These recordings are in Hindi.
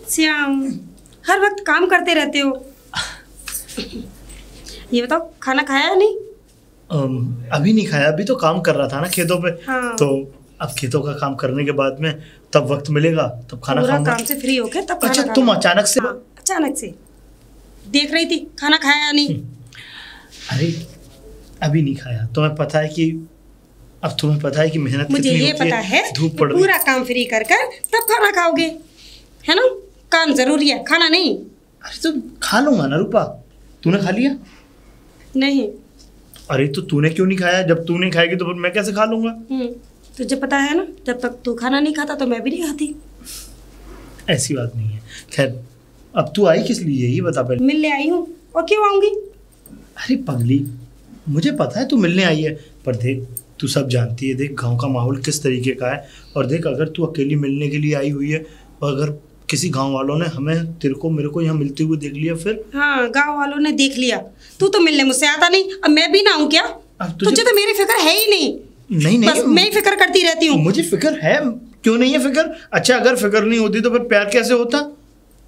श्याम, हर वक्त काम करते रहते हो। ये बताओ, खाना खाया या नहीं? अभी नहीं खाया, अभी तो काम कर रहा था ना खेतों पे। हाँ। तो अब खेतों का काम करने के बाद में तब वक्त मिलेगा तब खाना खाऊंगा। काम से फ्री होके तब अच्छा, खाना तुम अचानक से? हाँ, अचानक से देख रही थी खाना खाया या नहीं। अरे अभी नहीं खाया। तुम्हें पता है कि अब तुम्हें पता है कि मेहनत मुझे कितनी ये होती पता है धूप पड़ रही। पूरा काम फ्री कर कर तब खाना खाओगे, है ना? काम जरूरी है, खाना नहीं। अरे तो खा लूंगा ना रूपा। तूने खा लिया? नहीं। अरे तो तूने क्यों नहीं खाया? जब तू नहीं खाएगी तो फिर मैं कैसे खा लूंगा? तुझे पता है ना, जब तक तू खाना नहीं खाता तो मैं भी नहीं खाती। ऐसी बात नहीं है। खैर, अब तू आई किस लिए ये बता पहले। मिलने आई हूँ। और क्यों आऊंगी? अरे पगली, मुझे पता है तू मिलने आई है, पर देख तू सब जानती है। देख गांव का माहौल किस तरीके का है, और देख अगर तू अकेली मिलने के लिए आई हुई है और अगर किसी गांव वालों ने हमें तेरे को मेरे को यहाँ मिलते हुए देख लिया फिर। हाँ, गांव वालों ने देख लिया। तू तो मिलने मुझसे आता नहीं, अब मैं भी ना आऊँ क्या? तुझे तो मेरी फिक्र है ही नहीं। नहीं बस मैं ही फिक्र करती रहती हूँ। मुझे फिक्र है, क्यों नहीं है फिक्र? अच्छा, अगर फिक्र नहीं होती तो फिर प्यार कैसे होता?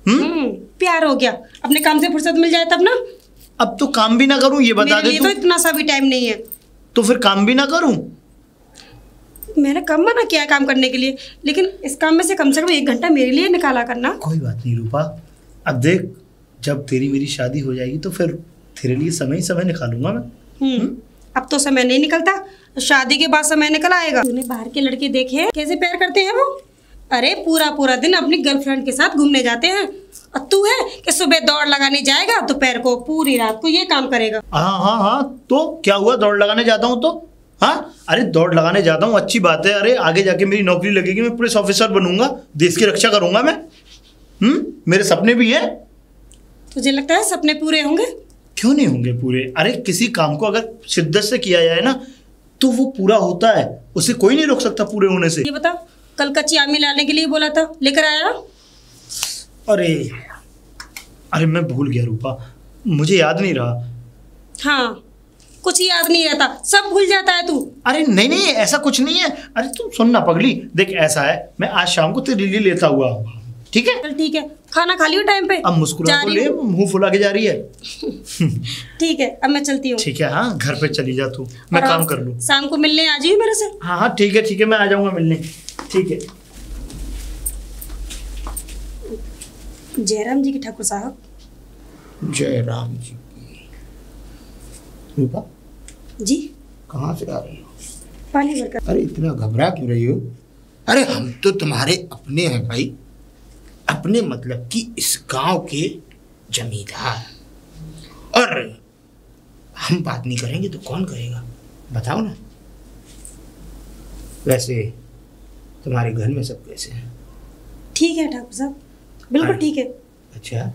प्यार हो गया, अपने काम से फुर्सत मिल जाए तब ना। अब तो काम भी ना करूं ये बता दे। तो इतना सा भी टाइम नहीं है। तो फिर काम भी ना करूं? मैंने कब मना किया है काम करने के लिए, लेकिन इस काम में से कम 1 घंटा मेरे लिए निकाला करना। कोई बात नहीं रूपा, अब देख जब तेरी मेरी शादी हो जाएगी तो फिर तेरे लिए समय ही समय निकालूंगा मैं। अब तो समय नहीं निकलता, शादी के बाद समय निकल आएगा। तूने बाहर के लड़के देखे कैसे प्यार करते हैं वो? अरे पूरा पूरा दिन अपनी गर्लफ्रेंड के साथ घूमने जाते हैं, और तू है कि सुबह दौड़ लगाने जाएगा, दोपहर को पूरी रात को ये काम करेगा। हाँ हाँ हाँ, तो क्या हुआ? दौड़ लगाने जाता हूँ तो? हाँ, अरे दौड़ लगाने जाता हूँ, अच्छी बात है। अरे आगे जाके मेरी नौकरी लगेगी, मैं पुलिस ऑफिसर बनूंगा, देश की रक्षा करूंगा मैं। मेरे सपने भी हैं। तुझे लगता है सपने पूरे होंगे? क्यों नहीं होंगे पूरे? अरे किसी काम को अगर शिद्दत से किया जाए ना तो वो पूरा होता है, उसे कोई नहीं रोक सकता पूरे होने से। ये बता, कल कच्ची आमी लाने के लिए बोला था, लेकर आया? अरे मैं भूल गया रूपा, मुझे याद नहीं रहा। हाँ, कुछ याद नहीं रहता, सब भूल जाता है तू। अरे नहीं नहीं, ऐसा कुछ नहीं है। अरे तुम सुनना पगली, देख ऐसा है, मैं आज शाम को तेरे लिए लेता हुआ, ठीक है? चल ठीक है, खाना खा लियो टाइम पे। अब मुस्कुरा तो ले, मुंह फुला के जा रही है। ठीक है, अब मैं चलती हूँ। ठीक है, हाँ घर पे चली जा तू, मैं काम कर लूँ। शाम को मिलने आ जाइए मेरे से। हाँ हाँ ठीक है, मैं आ जाऊंगा मिलने। ठीक है। जयराम जी की ठाकुर साहब। जयराम जी की। रूपा जी, कहाँ से आ रही हो? पानी भरकर। अरे इतना घबरा क्यों रही हो? अरे हम तो तुम्हारे अपने हैं भाई, अपने मतलब कि इस गांव के जमींदार, और हम बात नहीं करेंगे तो कौन करेगा? बताओ ना। वैसे तुम्हारे घर में सब कैसे हैं? ठीक है ठाकुर साहब, बिल्कुल ठीक है। अच्छा,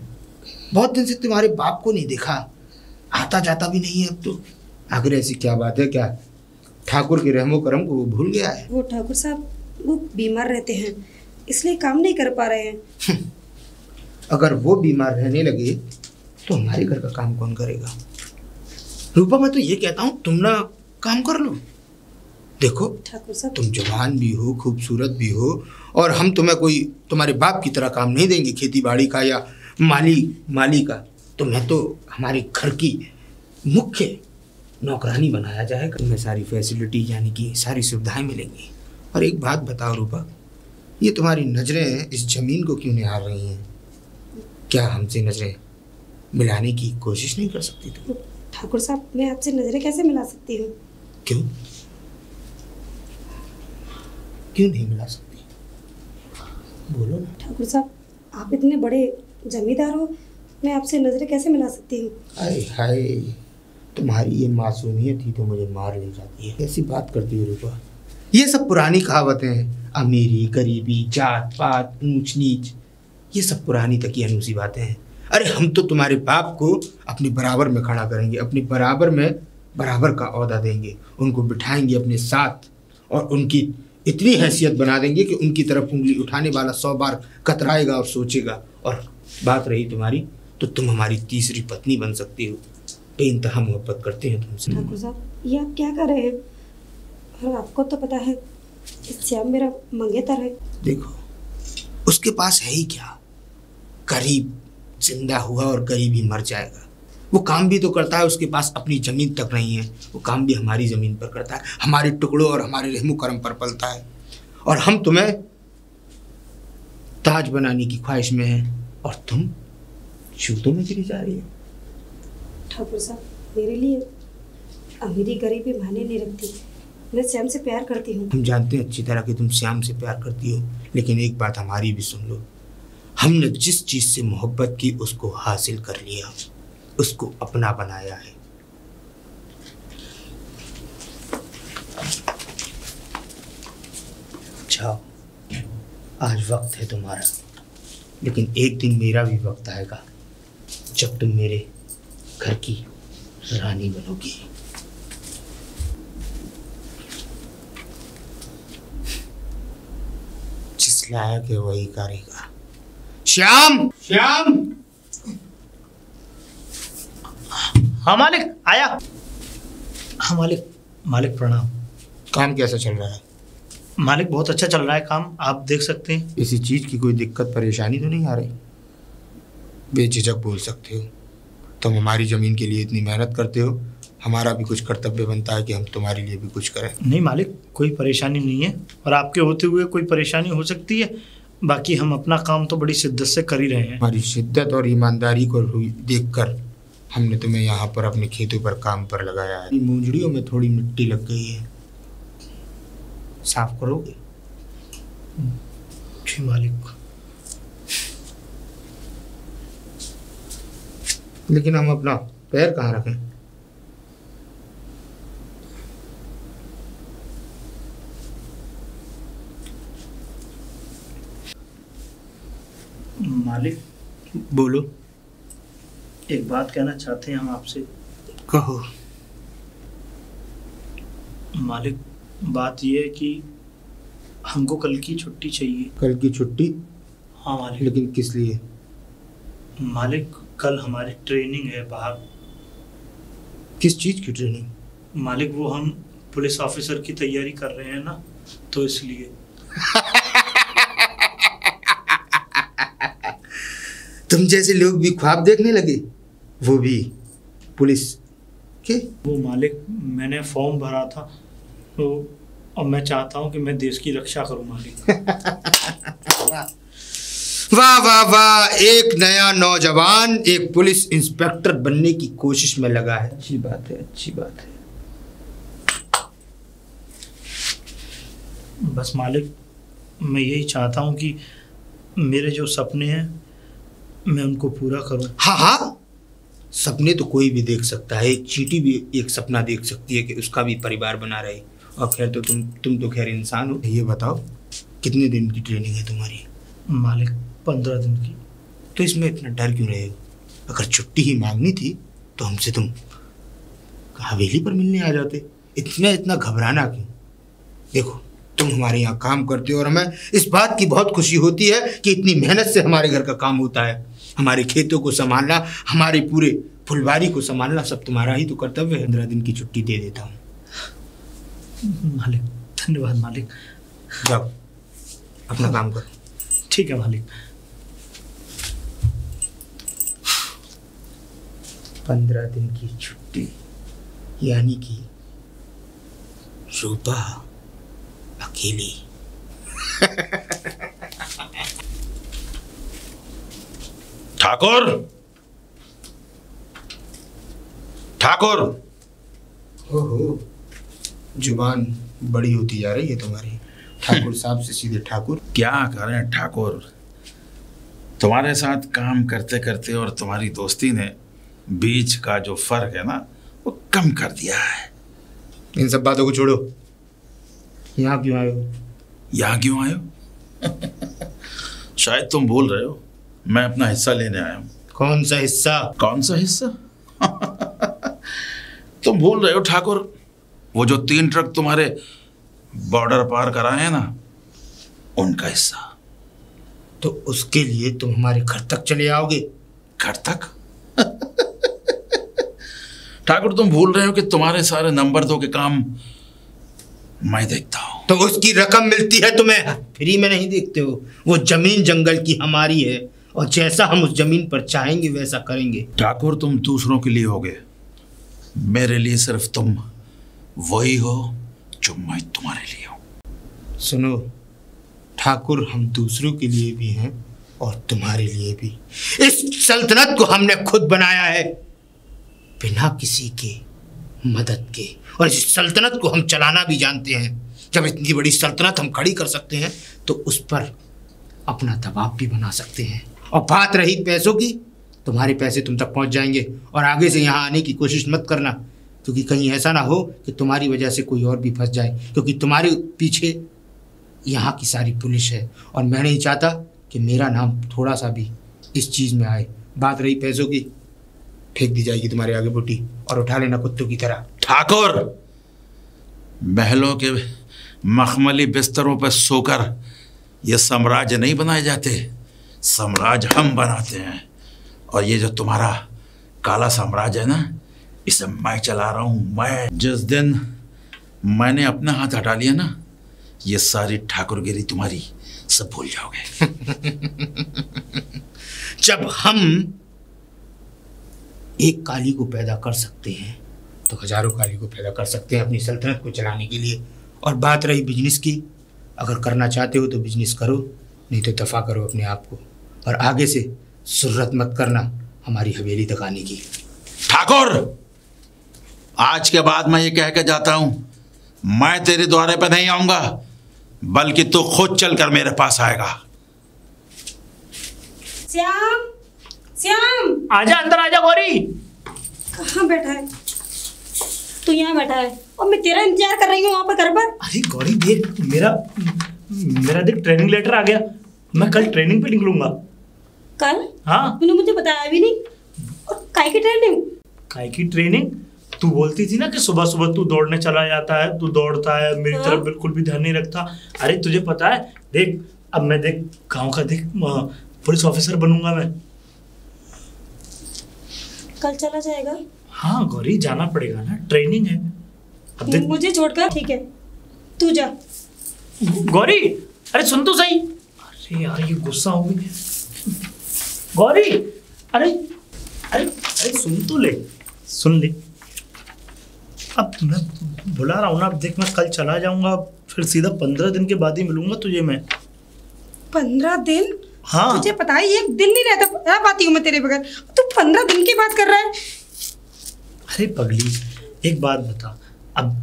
बहुत दिन से तुम्हारे बाप को नहीं देखा, आता जाता भी नहीं है अब तो। आखिर ऐसी क्या बात है? क्या ठाकुर के रहमो करम को वो भूल गया है? वो ठाकुर साहब वो बीमार रहते हैं, इसलिए काम नहीं कर पा रहे हैं। अगर वो बीमार रहने लगे तो हमारे घर का काम कौन करेगा? रूपा मैं तो ये कहता हूँ तुम ना काम कर लो। देखो ठाकुर साहब, तुम जवान भी हो, खूबसूरत भी हो, और हम तुम्हें कोई तुम्हारे बाप की तरह काम नहीं देंगे, खेती बाड़ी का या माली का। तुम्हें तो हमारे घर की मुख्य नौकरानी बनाया जाएगा, तुम्हें सारी फैसिलिटी यानी कि सारी सुविधाएं मिलेंगी। और एक बात बताओ रूपा, ये तुम्हारी नज़रें इस ज़मीन को क्यों निहार रही हैं? क्या हमसे नज़रें मिलाने की कोशिश नहीं कर सकती तुम? ठाकुर साहब, मैं आपसे नज़रें कैसे मिला सकती हूँ? क्यों नहीं मिला सकती? बोलो ना। ठाकुर साहब, आप इतने बड़े जमींदार हो, मैं आपसे नज़रें कैसे मिला सकती हूँ? अरे हाय, तुम्हारी ये मासूमियत ही तो मुझे मार ले जाती है। कैसी बात करती हो रूपा? ये सब पुरानी कहावतें हैं, अमीरी गरीबी, जात पात, ऊंच नीच, ये सब पुरानी तकियानूसी बातें हैं। अरे हम तो तुम्हारे बाप को अपने बराबर में खड़ा करेंगे, अपने बराबर में बराबर का ओहदा देंगे, उनको बिठाएंगे अपने साथ, और उनकी इतनी हैसियत बना देंगे कि उनकी तरफ उंगली उठाने वाला 100 बार कतराएगा और सोचेगा। और बात रही तुम्हारी, तो तुम हमारी तीसरी पत्नी बन सकती हो। बेइंतहा मोहब्बत करते हैं तुमसे। ठाकुर साहब, ये आप क्या कर रहे हैं? और आपको तो पता है श्याम मेरा मंगेतर है। देखो उसके पास है ही क्या, गरीब जिंदा हुआ और गरीब ही मर जाएगा। वो काम भी तो करता है, उसके पास अपनी ज़मीन तक नहीं है, वो काम भी हमारी ज़मीन पर करता है, हमारे टुकड़ों और हमारे रहमो करम पर पलता है। और हम तुम्हें ताज बनाने की ख्वाहिश में हैं और तुम जूतों में गिरी जा रही हो। ठाकुर साहब, मेरे लिए अमीरी गरीबी मायने नहीं रखती। मैं श्याम से प्यार करती हूँ। हम जानते हैं अच्छी तरह कि तुम श्याम से प्यार करती हो, लेकिन एक बात हमारी भी सुन लो। हमने जिस चीज़ से मोहब्बत की उसको हासिल कर लिया, उसको अपना बनाया है। जाओ, आज वक्त है तुम्हारा, लेकिन एक दिन मेरा भी वक्त आएगा जब तुम मेरे घर की रानी बनोगी। जिस लायक है वही करेगा। श्याम, श्याम। हाँ मालिक, आया। हाँ मालिक, मालिक प्रणाम। काम कैसा चल रहा है? मालिक बहुत अच्छा चल रहा है काम, आप देख सकते हैं। किसी चीज़ की कोई दिक्कत परेशानी तो नहीं आ रही? बेझिझक बोल सकते हो। तुम हमारी ज़मीन के लिए इतनी मेहनत करते हो, हमारा भी कुछ कर्तव्य बनता है कि हम तुम्हारे लिए भी कुछ करें। नहीं मालिक, कोई परेशानी नहीं है, और आपके होते हुए कोई परेशानी हो सकती है। बाकी हम अपना काम तो बड़ी शिद्दत से कर ही रहे हैं। हमारी शिद्दत और ईमानदारी को देखकर हमने तुम्हें यहाँ पर अपने खेतों पर काम पर लगाया है। मूंजड़ियों में थोड़ी मिट्टी लग गई है, साफ करोगे? जी मालिक। लेकिन हम अपना पैर कहाँ रखें? मालिक बोलो। एक बात कहना चाहते हैं हम आपसे। कहो। मालिक, बात यह है कि हमको कल की छुट्टी चाहिए। कल की छुट्टी? हाँ मालिक। लेकिन किस लिए? मालिक, कल हमारी ट्रेनिंग है बाहर। किस चीज़ की ट्रेनिंग? मालिक, वो हम पुलिस ऑफिसर की तैयारी कर रहे हैं ना, तो इसलिए। तुम जैसे लोग भी ख्वाब देखने लगे, वो भी पुलिस के? वो मालिक, मैंने फॉर्म भरा था, तो अब मैं चाहता हूँ कि मैं देश की रक्षा करूँ मालिक। वाह वाह वाह, एक नया नौजवान एक पुलिस इंस्पेक्टर बनने की कोशिश में लगा है। अच्छी बात है, अच्छी बात है। बस मालिक, मैं यही चाहता हूँ कि मेरे जो सपने हैं मैं उनको पूरा करूँ। हाँ हाँ, सपने तो कोई भी देख सकता है। एक चींटी भी एक सपना देख सकती है कि उसका भी परिवार बना रहे। और खैर तो तुम तो खैर इंसान हो। ये बताओ, कितने दिन की ट्रेनिंग है तुम्हारी? मालिक, 15 दिन की। तो इसमें इतना डर क्यों रहे हो? अगर छुट्टी ही मांगनी थी तो हमसे तुम हवेली पर मिलने आ जाते। इतना घबराना क्यों? देखो, तुम हमारे यहाँ काम करते हो और हमें इस बात की बहुत खुशी होती है कि इतनी मेहनत से हमारे घर का काम होता है। हमारे खेतों को संभालना, हमारे पूरे फुलवारी को संभालना सब तुम्हारा ही तो कर्तव्य है। 15 दिन की छुट्टी दे देता हूँ। मालिक, धन्यवाद मालिक। जाओ, अपना काम करो। ठीक है मालिक। 15 दिन की छुट्टी, यानी कि रूपा अकेली। ठाकुर, ठाकुर। हो, जुबान बड़ी होती जा रही है तुम्हारी। ठाकुर साहब से सीधे ठाकुर। क्या करें ठाकुर, तुम्हारे साथ काम करते करते और तुम्हारी दोस्ती ने बीच का जो फर्क है ना, वो कम कर दिया है। इन सब बातों को छोड़ो, यहाँ क्यों आए हो? यहाँ क्यों आए हो? शायद तुम भूल रहे हो, मैं अपना हिस्सा लेने आया हूँ। कौन सा हिस्सा? कौन सा हिस्सा? तुम भूल रहे हो ठाकुर, वो जो 3 ट्रक तुम्हारे बॉर्डर पार कराए हैं ना, उनका हिस्सा। तो उसके लिए तुम हमारे घर तक चले आओगे? घर तक? ठाकुर, तुम भूल रहे हो कि तुम्हारे सारे नंबर 2 के काम मैं देखता हूँ। तो उसकी रकम मिलती है तुम्हें, फ्री में नहीं देखते हो। वो जमीन जंगल की हमारी है और जैसा हम उस जमीन पर चाहेंगे वैसा करेंगे। ठाकुर, तुम दूसरों के लिए होगे, मेरे लिए सिर्फ तुम वही हो जो मैं तुम्हारे लिए हूं। सुनो ठाकुर, हम दूसरों के लिए भी हैं और तुम्हारे लिए भी। इस सल्तनत को हमने खुद बनाया है बिना किसी के मदद के, और इस सल्तनत को हम चलाना भी जानते हैं। जब इतनी बड़ी सल्तनत हम खड़ी कर सकते हैं तो उस पर अपना दबाव भी बना सकते हैं। और बात रही पैसों की, तुम्हारे पैसे तुम तक पहुंच जाएंगे, और आगे से यहाँ आने की कोशिश मत करना, क्योंकि कहीं ऐसा ना हो कि तुम्हारी वजह से कोई और भी फंस जाए, क्योंकि तुम्हारे पीछे यहाँ की सारी पुलिस है और मैं नहीं चाहता कि मेरा नाम थोड़ा सा भी इस चीज़ में आए। बात रही पैसों की, फेंक दी जाएगी तुम्हारे आगे बोटी और उठा लेना कुत्तों की तरह। ठाकुर, महलों के मखमली बिस्तरों पर सोकर ये साम्राज्य नहीं बनाए जाते, साम्राज्य हम बनाते हैं। और ये जो तुम्हारा काला साम्राज्य है ना, इसे मैं चला रहा हूं। मैं जिस दिन मैंने अपना हाथ हटा लिया ना, ये सारी ठाकुरगिरी तुम्हारी सब भूल जाओगे। जब हम एक काली को पैदा कर सकते हैं तो हजारों काली को पैदा कर सकते हैं अपनी सल्तनत को चलाने के लिए। और बात रही बिजनेस की, अगर करना चाहते हो तो बिजनेस करो, नहीं तो दफा करो अपने आप को, और आगे से सुर्रत मत करना हमारी हवेली तक आने की। ठाकुर, आज के बाद मैं ये कह के जाता हूं, मैं तेरे द्वारे पे नहीं आऊंगा, बल्कि तू खुद चलकर मेरे पास आएगा। श्याम, श्याम, आजा, अंदर आजा गौरी। कहाँ बैठा है तू? यहाँ बैठा है और मैं तेरा इंतजार कर रही हूँ वहाँ पर घर पर। अरे गौरी देख, मेरा देख ट्रेनिंग लेटर आ गया, मैं कल ट्रेनिंग पे निकलूंगा। कल? हाँ। तूने मुझे बताया भी नहीं। और काय की ट्रेनिंग? काय की ट्रेनिंग? तू बोलती थी ना कि सुबह सुबह तू दौड़ने चला जाता है, तू दौड़ता है, मेरी तरफ बिल्कुल भी ध्यान नहीं रखता। अरे तुझे पता है, देख अब मैं देख गांव का देख पुलिस ऑफिसर बनूंगा मैं। कल चला जाएगा? हाँ गौरी, जाना पड़ेगा ना, ट्रेनिंग है। अब देख मुझे छोड़कर। ठीक है, तू जा। गौरी, अरे सुन तो सही। अरे यार ये गुस्सा हो गई गौरी। अरे अरे अरे सुन तो ले, सुन ले। अब मैं बुला रहा हूँ ना, अब देख मैं कल चला जाऊंगा, फिर सीधा 15 दिन के बाद ही मिलूंगा तुझे मैं। 15 दिन? हाँ। तुझे पता है एक दिन नहीं रह पाती हूँ मैं तेरे बगैर, तू 15 दिन की बात कर रहा है। अरे पगली, एक बात बता, अब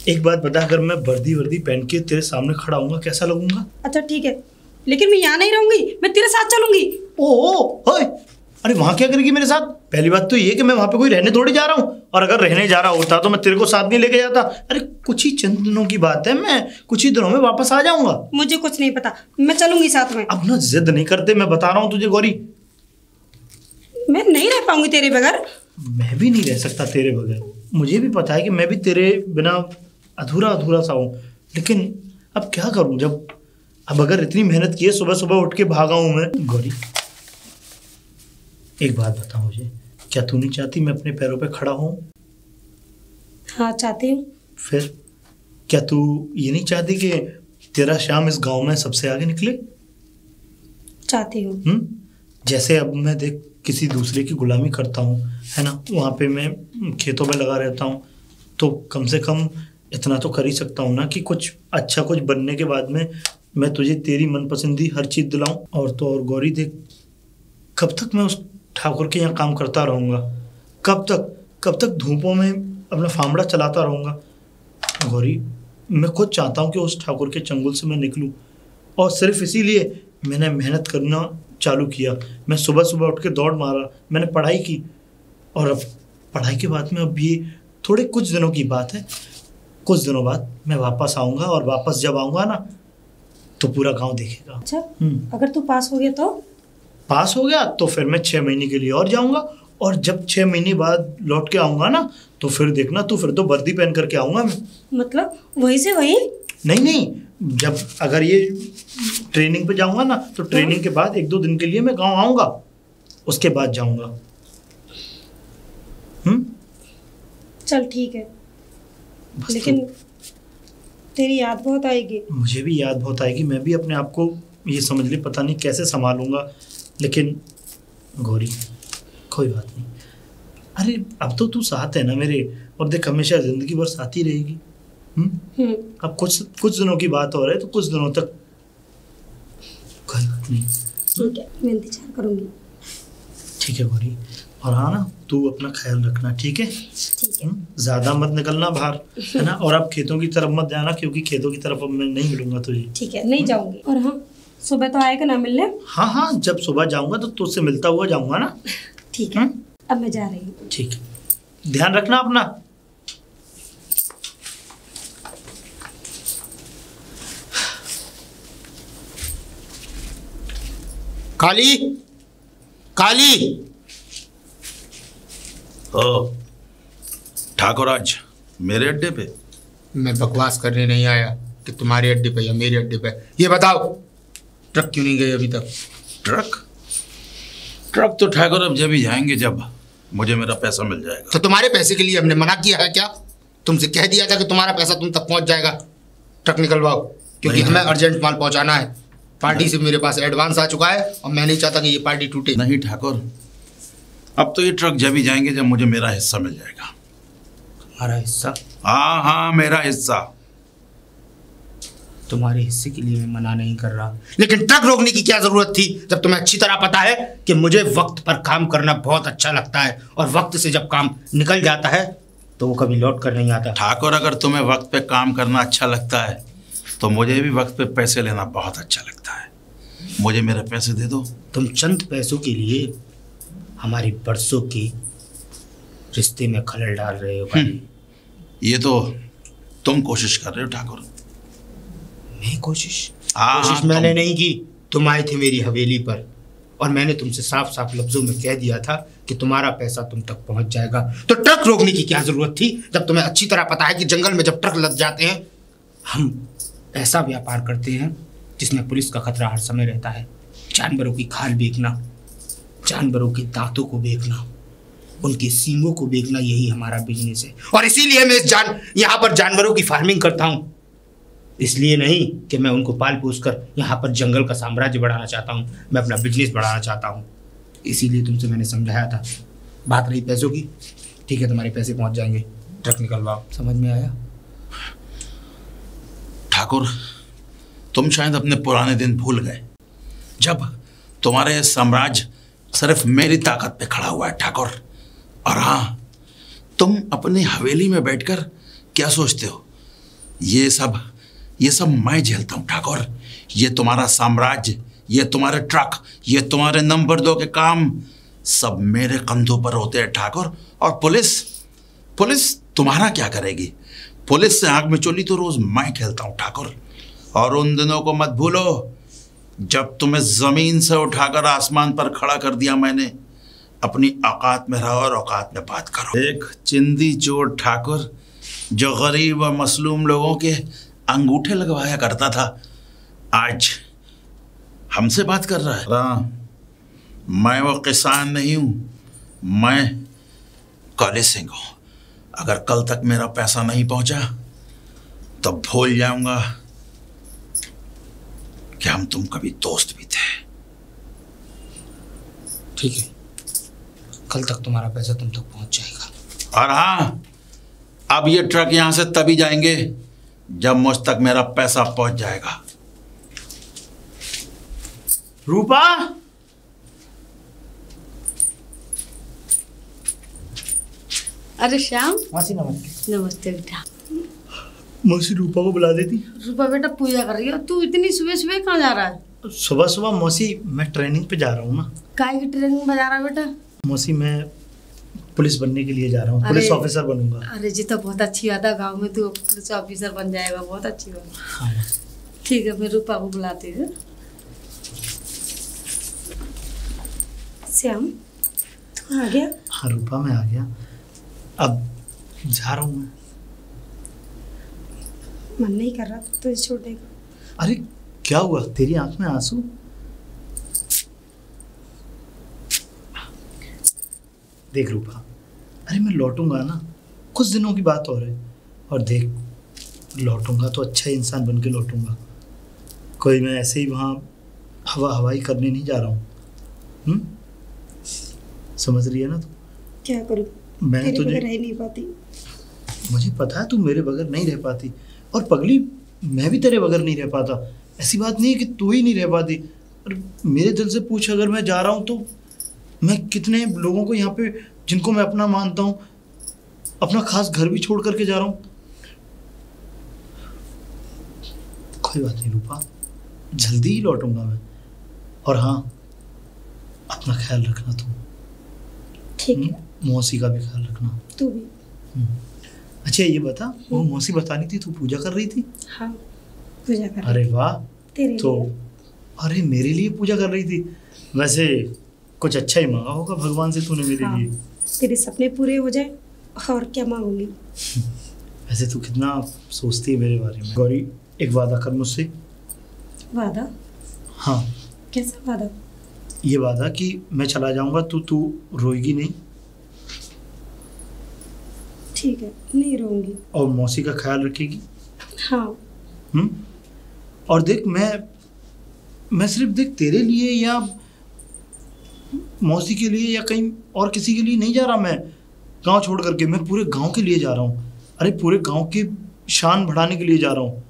एक बात बता, अगर मैं वर्दी पहन के तेरे सामने खड़ा हूँगा कैसा लगूंगा? अच्छा ठीक है, लेकिन मैं यहाँ नहीं रहूंगी, मैं तेरे साथ चलूंगी। ओह, अरे वहाँ क्या करेगी मेरे साथ? पहली बात तो ये कि मैं वहाँ पे कोई रहने थोड़ी जा रहा हूँ, और अगर रहने जा रहा होता तो मैं तेरे को साथ नहीं लेके जाता। अरे कुछ ही चंद दिनों की बात है, मैं कुछ ही दिनों में वापस आ जाऊंगा। मुझे कुछ नहीं पता, मैं चलूंगी साथ में। अब ना जिद नहीं करते, मैं बता रहा हूँ तुझे गौरी। मैं नहीं रह पाऊंगी तेरे बगैर। मैं भी नहीं रह सकता तेरे बगैर, मुझे भी पता है कि मैं भी तेरे बिना अधूरा सा हूँ, लेकिन अब क्या करूँ जब अब अगर इतनी मेहनत की है, सुबह सुबह उठ के भागा हूँ मैं। गौरी एक बात बता मुझे, क्या तू नहीं चाहती मैं अपने पैरों पे खड़ा हूँ? हाँ चाहती हूँ। फिर क्या तू ये नहीं चाहती कि तेरा श्याम इस गांव में सबसे आगे निकले? चाहती हूँ। जैसे अब मैं देख किसी दूसरे की गुलामी करता हूँ, है ना, वहाँ पे मैं खेतों में लगा रहता हूँ, तो कम से कम इतना तो कर ही सकता हूँ ना कि कुछ अच्छा कुछ बनने के बाद में मैं तुझे तेरी मनपसंदी हर चीज़ दिलाऊं। और तो और गौरी देख, कब तक मैं उस ठाकुर के यहाँ काम करता रहूँगा? कब तक धूपों में अपना फामड़ा चलाता रहूँगा? गौरी, मैं खुद चाहता हूँ कि उस ठाकुर के चंगुल से मैं निकलूँ, और सिर्फ इसीलिए मैंने मेहनत करना चालू किया। मैं सुबह सुबह उठ के दौड़ मारा, मैंने पढ़ाई की, और अब पढ़ाई के बाद में अब ये थोड़े कुछ दिनों की बात है, कुछ दिनों बाद मैं वापस आऊँगा, और वापस जब आऊँगा ना तो पूरा गांव देखेगा। अच्छा, अगर तू पास हो गया तो? पास हो गया तो फिर मैं 6 महीने के लिए और जाऊँगा, और जब 6 महीने बाद लौट के आऊँगा ना तो फिर देखना, तो फिर तो वर्दी पहन करके आऊँगा मैं। मतलब वहीं से वहीं? नहीं, जब अगर ये ट्रेनिंग पे जाऊँगा ना तो ट्रेनिंग के बाद 1-2 दिन के लिए मैं गाँव आऊँगा, उसके बाद जाऊँगा। चल ठीक है, लेकिन तेरी याद बहुत आएगी। मुझे भी याद बहुत आएगी, मैं भी अपने आप को ये समझ ले पता नहीं कैसे संभालूंगा, लेकिन गौरी कोई बात नहीं। अरे अब तो तू साथ है ना मेरे, और देख हमेशा जिंदगी भर साथ ही रहेगी। अब कुछ दिनों की बात हो रही है तो कुछ दिनों तक कोई बात नहीं। ठीक है, मैं इंतजार करूंगी। ठीक है गौरी, और हाँ ना तू अपना ख्याल रखना, ठीक है? ठीक है। ज्यादा मत निकलना बाहर, है ना? और अब खेतों की तरफ मत जाना, क्योंकि खेतों की तरफ अब मैं नहीं मिलूंगा तुझे। ठीक है, नहीं जाऊंगी। और हाँ, सुबह तो आएगा ना मिलने? हाँ हाँ, जब सुबह जाऊंगा तो तुझसे मिलता हुआ जाऊंगा ना। ठीक है, अब मैं जा रही हूँ। ठीक है, ध्यान रखना अपना। काली, काली। ओ ठाकुर, आज मेरे अड्डे पे? मैं बकवास करने नहीं आया कि तुम्हारे अड्डे पे या मेरे अड्डे पे। ये बताओ ट्रक क्यों नहीं गए अभी तक? ट्रक तो ठाकुर अब जब ही जाएंगे जब मुझे मेरा पैसा मिल जाएगा। तो तुम्हारे पैसे के लिए हमने मना किया है क्या? तुमसे कह दिया था कि तुम्हारा पैसा तुम तक पहुंच जाएगा। ट्रक निकलवाओ, क्योंकि हमें अर्जेंट माल पहुंचाना है। पार्टी से मेरे पास एडवांस आ चुका है और मैं नहीं चाहता कि ये पार्टी टूटे। नहीं ठाकुर, अब तो ये ट्रक जब ही जाएंगे जब मुझे मेरा हिस्सा मिल जाएगा। तुम्हारा हिस्सा? हाँ हाँ, मेरा हिस्सा। तुम्हारे हिस्से के लिए मैं मना नहीं कर रहा, लेकिन ट्रक रोकने की क्या जरूरत थी जब तुम्हें अच्छी तरह पता है कि मुझे वक्त पर काम करना बहुत अच्छा लगता है, और वक्त से जब काम निकल जाता है तो वो कभी लौट कर नहीं आता। ठाकुर, अगर तुम्हें वक्त पे काम करना अच्छा लगता है तो मुझे भी वक्त पे पैसे लेना बहुत अच्छा लगता है। मुझे मेरे पैसे दे दो। तुम चंद पैसों के लिए हमारे बरसों के रिश्ते में खलल डाल रहे हो। ये तो तुम कोशिश कर रहे हो ठाकुर। मैं कोशिश हाँ, मैंने नहीं की। तुम आए थे मेरी हवेली पर और मैंने तुमसे साफ साफ लफ्जों में कह दिया था कि तुम्हारा पैसा तुम तक पहुंच जाएगा। तो ट्रक रोकने की क्या जरूरत थी जब तुम्हें अच्छी तरह पता है कि जंगल में जब ट्रक लग जाते हैं, हम ऐसा व्यापार करते हैं जिसमें पुलिस का खतरा हर समय रहता है। जानवरों की खाल बेचना, जानवरों के दांतों को बेचना, उनके सींगों को बेचना, यही हमारा बिजनेस है। और इसीलिए मैं यहाँ पर जानवरों की फार्मिंग करता हूँ। इसलिए नहीं कि मैं उनको पाल पोस कर यहाँ पर जंगल का साम्राज्य बढ़ाना चाहता हूँ, मैं अपना बिजनेस बढ़ाना चाहता हूँ। इसीलिए तुमसे मैंने समझाया था। बात रही पैसों की, ठीक है, तुम्हारे पैसे पहुँच जाएंगे। ट्रक निकलवाओ। समझ में आया? ठाकुर, तुम शायद अपने पुराने दिन भूल गए जब तुम्हारे साम्राज्य सिर्फ मेरी ताकत पे खड़ा हुआ है ठाकुर। और हाँ, तुम अपनी हवेली में बैठकर क्या सोचते हो? ये सब मैं झेलता हूँ ठाकुर। ये तुम्हारा साम्राज्य, ये तुम्हारे ट्रक, ये तुम्हारे नंबर 2 के काम सब मेरे कंधों पर होते हैं ठाकुर। और पुलिस तुम्हारा क्या करेगी? पुलिस से आंख में चोली तो रोज मैं खेलता हूँ ठाकुर। और उन दिनों को मत भूलो जब तुम्हें जमीन से उठाकर आसमान पर खड़ा कर दिया मैंने। अपनी औकात में रहो और औकात में बात करो। एक चिंदी चोर ठाकुर जो गरीब और मसलूम लोगों के अंगूठे लगवाया करता था, आज हमसे बात कर रहा है। मैं वो किसान नहीं हूँ, मैं काले सिंह हूँ। अगर कल तक मेरा पैसा नहीं पहुंचा तो भूल जाऊंगा कि हम तुम कभी दोस्त भी थे। ठीक है, कल तक तुम्हारा पैसा तुम तक पहुंच जाएगा। और हाँ, अब ये ट्रक यहां से तभी जाएंगे जब मुझ तक मेरा पैसा पहुंच जाएगा। रूपा, अरे श्याम, मासी नमस्ते। नमस्ते बेटा। मौसी रूपा को बुला देती। रूपा बेटा पूजा कर रही है, तू इतनी सुबह सुबह कहाँ जा रहा है? सुबह सुबह मौसी मैं ट्रेनिंग पे जा रहा हूँ ना। काय की ट्रेनिंग में जा रहा है बेटा? मौसी मैं पुलिस बनने के लिए जा रहा हूँ, पुलिस ऑफिसर बनूंगा। अरे जी, तो बहुत अच्छी बात है, गाँव में तू पुलिस ऑफिसर बन जाएगा, बहुत अच्छी बात। हाँ। ठीक है, मैं रूपा को बुलाती हूँ। श्याम, तू आ गया? हाँ रूपा, मैं आ गया। अब जा रहा हूँ मैं। मन नहीं कर रहा तुझे छोड़ने का। अरे क्या हुआ, तेरी आंख में आंसू? देख रूपा, अरे मैं लौटूंगा ना, कुछ दिनों की बात हो रही है। और देख, लौटूंगा तो अच्छा इंसान बन के लौटूंगा। कोई मैं ऐसे ही वहाँ हवाई करने नहीं जा रहा हूँ। समझ रही है ना तू? क्या करूँ, मैं तेरे तुझे, बगैर रह ही नहीं पाती। मुझे पता है तू मेरे बगैर नहीं रह पाती, और पगली मैं भी तेरे बगैर नहीं रह पाता। ऐसी बात नहीं है कि तू ही नहीं रह पाती। और मेरे दिल से पूछ, अगर मैं जा रहा हूँ तो मैं कितने लोगों को यहाँ पे, जिनको मैं अपना मानता हूँ, अपना खास घर भी छोड़ करके जा रहा हूँ। कोई बात नहीं रूपा, जल्दी ही लौटूंगा मैं। और हाँ, अपना ख्याल रखना तुम। ठीक है। मौसी का भी ख्याल रखना। तू भी। अच्छा ये बता, वो मौसी बतानी थी तू पूजा कर रही थी? हाँ, पूजा कर। अरे वाह, तेरे तो लिए। अरे मेरे लिए पूजा कर रही थी? वैसे कुछ अच्छा ही मांगा होगा भगवान से तूने मेरे हाँ, लिए। तेरे सपने पूरे हो जाए और क्या मांगूंगी। वैसे तू कितना सोचती है मेरे बारे में। गौरी, एक वादा कर मुझसे। वादा? हाँ, कैसा वादा? ये वादा कि मैं चला जाऊंगा तो तू रोएगी नहीं, ठीक है, नहीं रोऊंगी। और मौसी का ख्याल रखेगी। हाँ। और देख, मैं सिर्फ देख तेरे लिए या मौसी के लिए या कहीं और किसी के लिए नहीं जा रहा। मैं गांव छोड़ करके, मैं पूरे गांव के लिए जा रहा हूँ। अरे पूरे गांव की शान बढ़ाने के लिए जा रहा हूँ।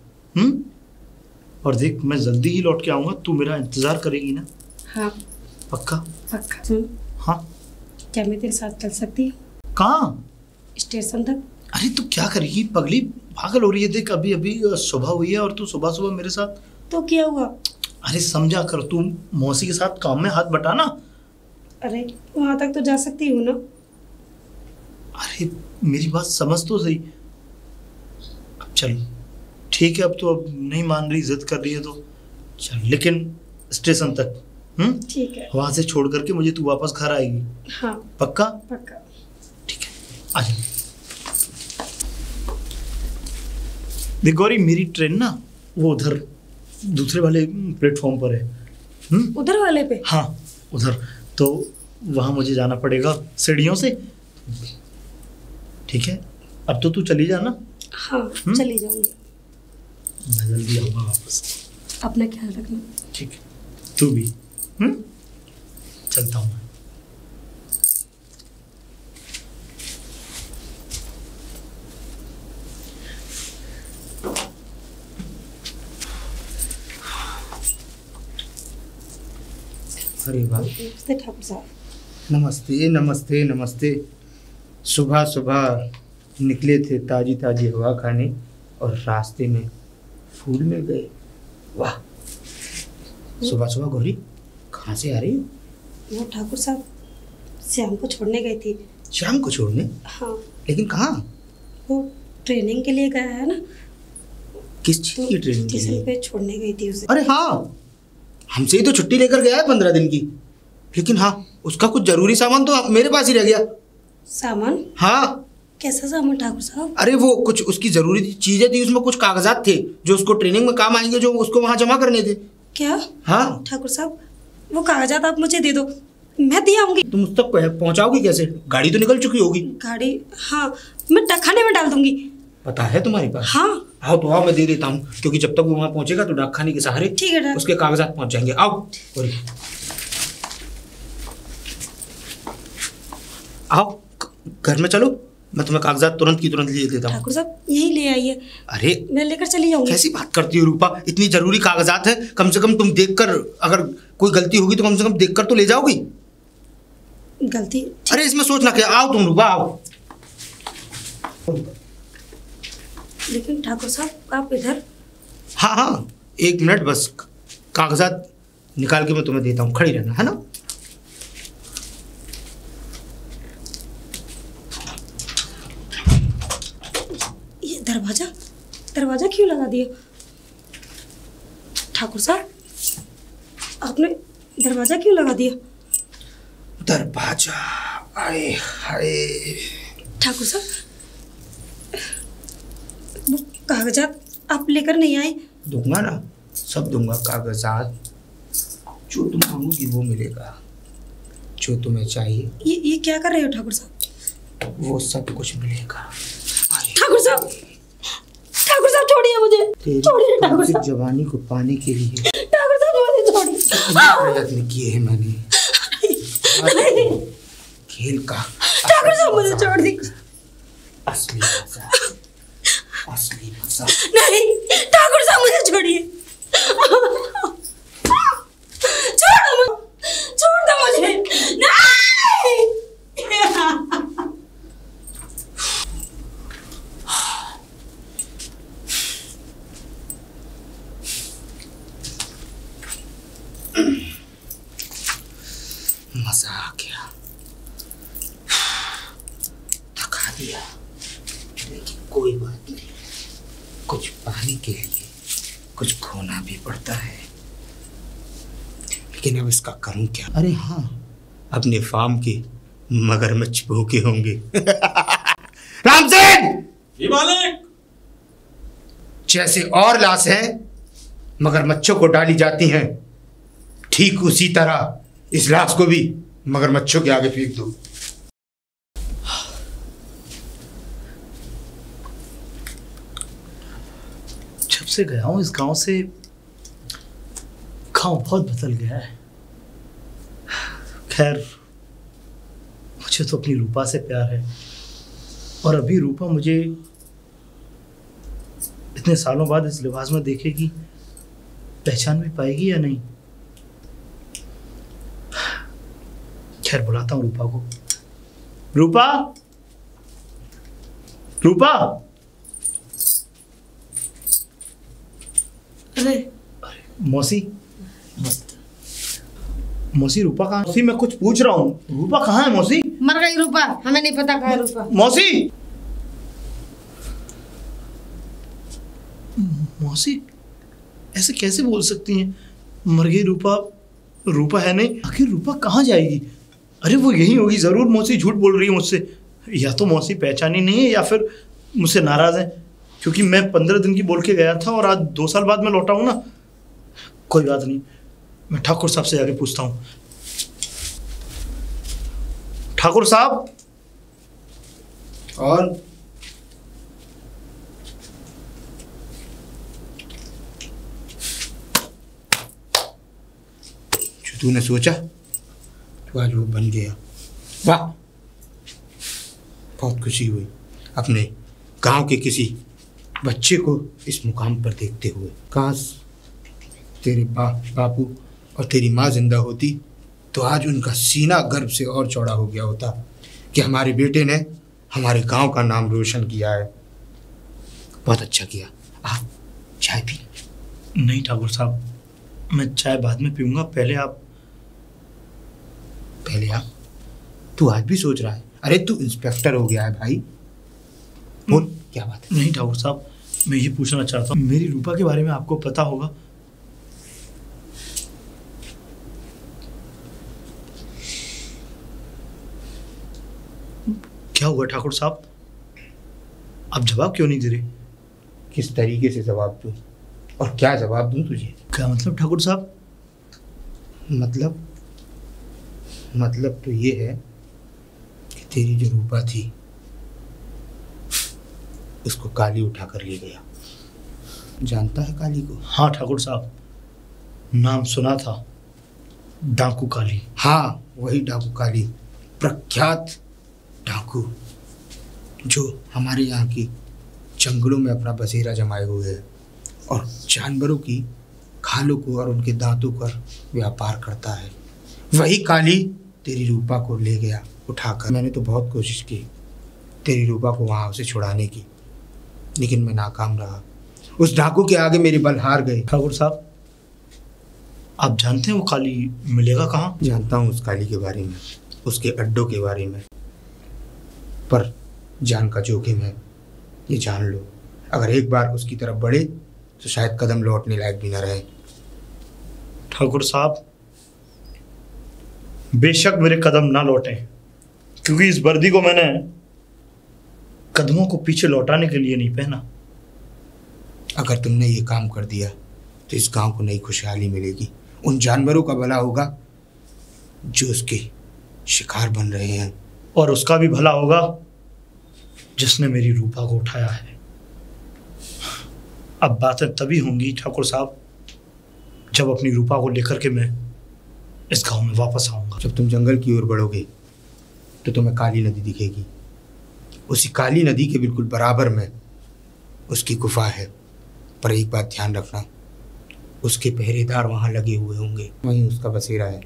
और देख, मैं जल्दी ही लौट के आऊँगा, तू मेरा इंतज़ार करेगी ना? हाँ, पक्का? पक्का। सुन, हाँ। क्या मैं तेरे साथ चल सकती हूँ? कहाँ? स्टेशन तक। अरे तू क्या करेगी पगली, पागल हो रही है? देख, अभी अभी सुबह हुई है और तू सुबह सुबह मेरे साथ। तो क्या हुआ? अरे समझा कर, तू मौसी के साथ काम में हाथ बटाना। अरे वहाँ तक तो जा सकती हूँ ना। अरे मेरी बात समझ तो सही। अब चल ठीक है, अब तो अब नहीं मान रही, जिद कर रही है तो चल, लेकिन स्टेशन तक। ठीक है। वहां से छोड़ करके मुझे तू वापस घर आएगी? हाँ, पक्का? पक्का। ठीक है, आ जा। देख गौरी, मेरी ट्रेन ना वो उधर दूसरे वाले प्लेटफॉर्म पर है। उधर वाले पे? हाँ उधर, तो वहाँ मुझे जाना पड़ेगा सीढ़ियों से। ठीक है, अब तो तू चली जाना। हाँ, चली जाऊंगी। मैं जल्दी आऊँगा वापस। अपना ख्याल रखना। ठीक है, तू भी। चलता हूँ मैं। अरे वाह, नमस्ते ठाकुर साहब। नमस्ते नमस्ते नमस्ते। सुबह सुबह निकले थे ताजी ताजी हवा खाने और रास्ते में फूल मिल गए। वाह, सुबह सुबह गौरी कहाँ से आ रही हो? वो ठाकुर साहब श्याम को छोड़ने गई थी। शाम को छोड़ने? हाँ। लेकिन कहाँ? वो ट्रेनिंग के लिए गया है ना। किस चीज़ की ट्रेनिंग के स्टेशन लिए? पे छोड़ने गई थी उसे। अरे हाँ, हमसे ही तो छुट्टी लेकर गया है 15 दिन की। लेकिन हाँ, उसका कुछ जरूरी सामान तो मेरे पास ही रह गया। सामान? हाँ। कैसा सामान ठाकुर साहब? अरे वो कुछ उसकी जरूरी चीजें थी, उसमें कुछ कागजात थे जो उसको ट्रेनिंग में काम आएंगे, जो उसको वहाँ जमा करने थे। क्या? हाँ। ठाकुर साहब, वो कागजात आप मुझे दे दो, मैं दे आऊंगी। तुम उस तक पहुँचाओगी कैसे? गाड़ी तो निकल चुकी होगी। गाड़ी? हाँ, मैं डाकखाने में डाल दूंगी। पता है तुम्हारे पास? हाँ। आओ तो आओ, मैं दे देता हूँ, क्योंकि जब तक वो वहाँ पहुँचेगा तो डाकखाने के सहारे ठीक है, उसके कागजात पहुँच जाएंगे। आओ आओ, घर में चलो, मैं तुम्हें कागजात तुरंत की तुरंत ले देता हूँ। ठाकुर साहब यही ले आइए। अरे मैं लेकर चली जाऊंगी। कैसी बात करती हो रूपा, इतनी जरूरी कागजात है, कम से कम तुम देखकर, अगर कोई गलती होगी तो कम से कम देखकर तो ले जाओगी। गलती? अरे इसमें सोचना क्या, आओ तुम रूपा आओ। लेकिन ठाकुर साहब आप इधर? हाँ हाँ, 1 मिनट बस, कागजात निकाल के मैं तुम्हें देता हूँ, खड़ी रहना, है ना? ये दरवाजा क्यों लगा दिया ठाकुर साहब? आपने दरवाजा क्यों लगा दिया? दरवाजा? आए हाय ठाकुर साहब, वो कागजात आप लेकर नहीं आए? दूंगा ना, सब दूंगा। कागजात जो तुम मांगोगी वो मिलेगा, जो तुम्हें चाहिए। ये क्या कर रहे हो ठाकुर साहब? वो सब कुछ मिलेगा। ठाकुर साहब छोड़िए मुझे, छोड़िए ठाकुर साहब। जवानी को पाने के लिए ठाकुर साहब मुझे छोड़िए, प्रयत्न किए हैं मैंने। खेल का ठाकुर साहब मुझे छोड़ दी। असली मजा, असली मजा। नहीं ठाकुर साहब मुझे छोड़िए। छोड़ दो मुझे। नहीं। मजा आ गया, थका दिया, लेकिन कोई बात नहीं, कुछ पाने के लिए कुछ खोना भी पड़ता है। लेकिन अब इसका करूं क्या? अरे हाँ, अपने फार्म के मगरमच्छ भूखे होंगे। रामसेन जी मालिक। जैसे और लाशें मगरमच्छों को डाली जाती हैं, ठीक उसी तरह इस लाश को भी मगरमच्छों के आगे फेंक दो। जब से गया हूं इस गांव से, गांव बहुत बदल गया है। खैर, मुझे तो अपनी रूपा से प्यार है, और अभी रूपा मुझे इतने सालों बाद इस लिबास में देखेगी, पहचान भी पाएगी या नहीं। खैर, बुलाता हूँ रूपा को। रूपा, रूपा। अरे मौसी, मौसी रूपा कहाँ? मौसी मैं कुछ पूछ रहा हूँ, रूपा कहाँ है मौसी? मर गई रूपा, हमें नहीं पता कहाँ है रूपा। मौसी, मौसी ऐसे कैसे बोल सकती हैं? मर गई रूपा? रूपा है नहीं, आखिर रूपा कहाँ जाएगी? अरे वो यही होगी जरूर। मौसी झूठ बोल रही है मुझसे, या तो मौसी पहचानी नहीं है या फिर मुझसे नाराज है, क्योंकि मैं 15 दिन की बोल के गया था और आज 2 साल बाद मैं लौटा हूँ ना। कोई बात नहीं, मैं ठाकुर साहब से जाके पूछता हूँ। ठाकुर साहब। और जो तूने सोचा तो आज वो बन गया। वाह, बहुत खुशी हुई अपने गांव के किसी बच्चे को इस मुकाम पर देखते हुए। काश तेरे बापू और तेरी माँ जिंदा होती तो आज उनका सीना गर्व से और चौड़ा हो गया होता कि हमारे बेटे ने हमारे गांव का नाम रोशन किया है। बहुत अच्छा किया। आप चाय पी? नहीं ठाकुर साहब, मैं चाय बाद में पीऊंगा, पहले आप। पहले आप? तू आज भी सोच रहा है? अरे तू इंस्पेक्टर हो गया है भाई, बोल क्या बात है? नहीं ठाकुर साहब, मैं ये पूछना चाहता हूँ, मेरी रूपा के बारे में आपको पता होगा? क्या हुआ ठाकुर साहब? आप जवाब क्यों नहीं दे रहे? किस तरीके से जवाब दूं और क्या जवाब दूं तुझे? क्या मतलब ठाकुर साहब? मतलब तो ये है कि तेरी जो रूपा थी उसको काली उठा कर ले गया। जानता है काली को? हाँ ठाकुर साहब, नाम सुना था, डाकू काली। हाँ, वही डाकू काली, प्रख्यात डाकू जो हमारे यहाँ की जंगलों में अपना बसेरा जमाए हुए है और जानवरों की खालों को और उनके दांतों पर व्यापार करता है। वही काली तेरी रूपा को ले गया उठाकर। मैंने तो बहुत कोशिश की तेरी रूपा को वहाँ से छुड़ाने की, लेकिन मैं नाकाम रहा। उस डाकू के आगे मेरे बल हार गए। ठाकुर साहब, आप जानते हैं वो काली मिलेगा कहाँ? जानता हूँ उस काली के बारे में, उसके अड्डों के बारे में, पर जान का जोखिम है, ये जान लो। अगर एक बार उसकी तरफ बढ़े तो शायद कदम लौटने लायक भी न रहे। ठाकुर साहब, बेशक मेरे कदम ना लौटें, क्योंकि इस वर्दी को मैंने कदमों को पीछे लौटाने के लिए नहीं पहना। अगर तुमने ये काम कर दिया तो इस गांव को नई खुशहाली मिलेगी, उन जानवरों का भला होगा जो उसके शिकार बन रहे हैं, और उसका भी भला होगा जिसने मेरी रूपा को उठाया है। अब बातें तभी होंगी ठाकुर साहब जब अपनी रूपा को लेकर के मैं इस गांव में वापस आऊंगा। जब तुम जंगल की ओर बढ़ोगे तो तुम्हें काली नदी दिखेगी। उसी काली नदी के बिल्कुल बराबर में उसकी गुफा है। पर एक बात ध्यान रखना, उसके पहरेदार वहां लगे हुए होंगे, वहीं उसका बसेरा है,